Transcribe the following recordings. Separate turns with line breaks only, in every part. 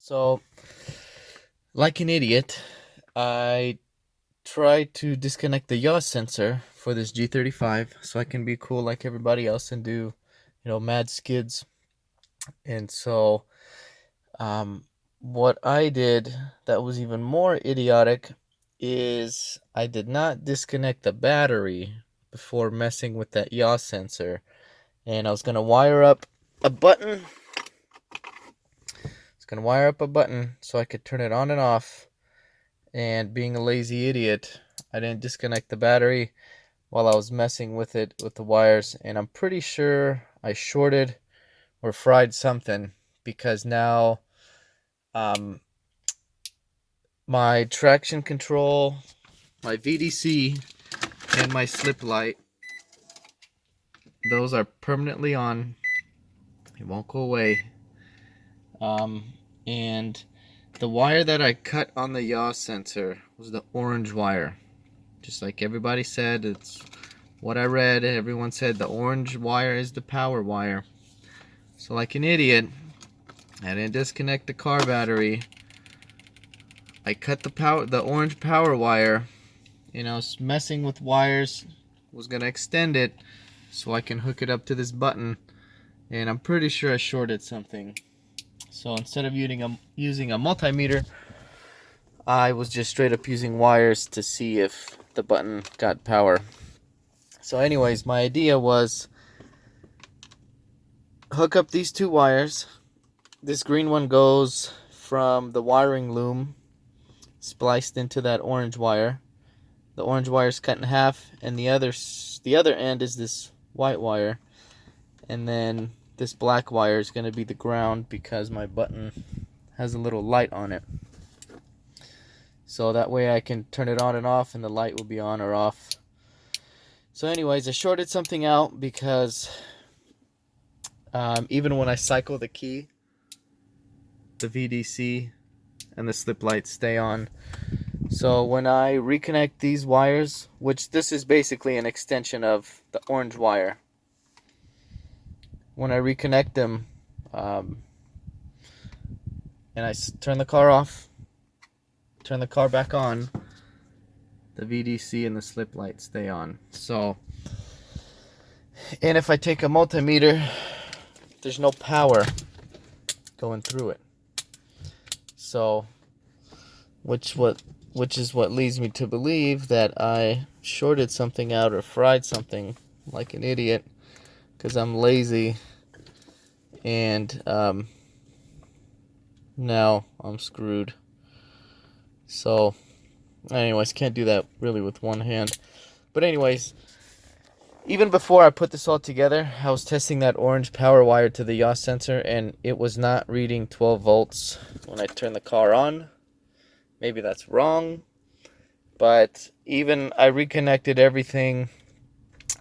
So, like an idiot, I tried to disconnect the yaw sensor for this G35 so I can be cool like everybody else and do, mad skids. And so, um, what I did that was even more idiotic is I did not disconnect the battery before messing with that yaw sensor. And I was going to wire up a button. So I could turn it on and off. And being a lazy idiot, I didn't disconnect the battery while I was messing with it with the wires, and I'm pretty sure I shorted or fried something because now um, my traction control, my VDC, and my slip light, those are permanently on. It won't go away. And the wire that I cut on the yaw sensor was the orange wire. Just like everybody said, it's what I read. Everyone said the orange wire is the power wire. So like an idiot, I didn't disconnect the car battery. I cut the orange power wire. Messing with wires, was gonna extend it so I can hook it up to this button, and I'm pretty sure I shorted something. So instead of using a multimeter, I was just straight up using wires to see if the button got power. So anyways, my idea was hook up these two wires. This green one goes from the wiring loom spliced into that orange wire. The orange wire is cut in half, and the other end is this white wire. And then this black wire is going to be the ground because my button has a little light on it. So that way I can turn it on and off and the light will be on or off. So anyways, I shorted something out because even when I cycle the key, the VDC and the slip lights stay on. So when I reconnect these wires, which this is basically an extension of the orange wire, when I reconnect them and I turn the car off, turn the car back on, the VDC and the slip light stay on. So, and if I take a multimeter, there's no power going through it. So, which is what leads me to believe that I shorted something out or fried something like an idiot because I'm lazy, and now I'm screwed. So anyways, can't do that really with one hand. But anyways, even before I put this all together, I was testing that orange power wire to the yaw sensor, and it was not reading 12 volts when I turned the car on. Maybe that's wrong, but even I reconnected everything,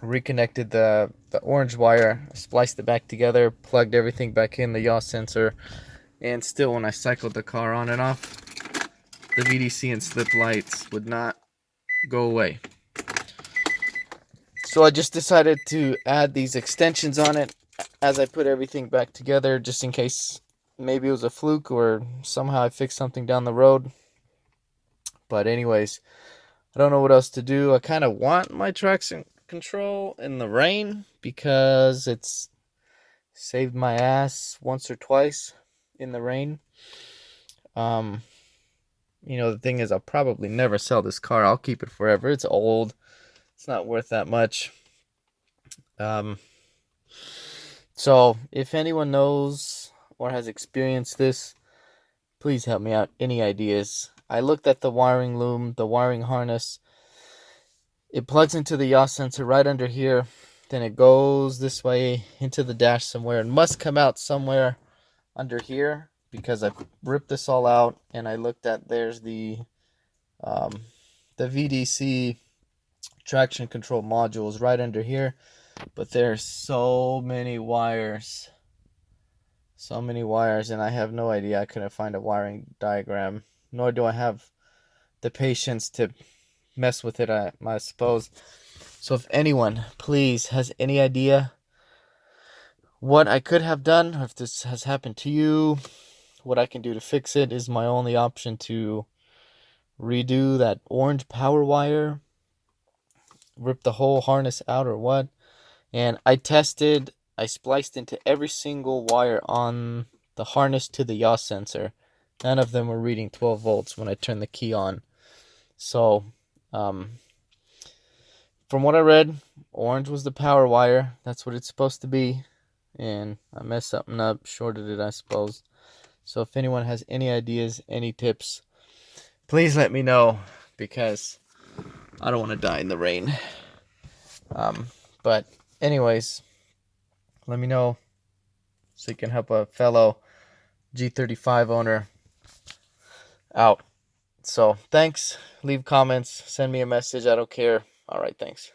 reconnected the orange wire, spliced it back together, plugged everything back in the yaw sensor, and still when I cycled the car on and off, the VDC and slip lights would not go away. So I just decided to add these extensions on it as I put everything back together, just in case maybe it was a fluke or somehow I fixed something down the road. But anyways, I don't know what else to do. I kind of want my traction control in the rain because it's saved my ass once or twice in the rain. The thing is, I'll probably never sell this car. I'll keep it forever. It's old. It's not worth that much. So if anyone knows or has experienced this, please help me out. Any ideas? I looked at the wiring loom, the wiring harness. It plugs into the yaw sensor right under here. Then it goes this way into the dash somewhere. It must come out somewhere under here because I ripped this all out and I looked at, there's the VDC traction control modules right under here, but there's so many wires, and I have no idea. I couldn't find a wiring diagram, nor do I have the patience to mess with it, I suppose. So if anyone please has any idea what I could have done, or if this has happened to you, what I can do to fix it is my only option to redo that orange power wire, rip the whole harness out or what. And I spliced into every single wire on the harness to the yaw sensor. None of them were reading 12 volts when I turned the key on. So, from what I read, orange was the power wire. That's what it's supposed to be. And I messed something up, shorted it, I suppose. So if anyone has any ideas, any tips, please let me know, because I don't want to die in the rain. But anyways, let me know so you can help a fellow G35 owner out. So thanks. Leave comments. Send me a message. I don't care. All right, thanks.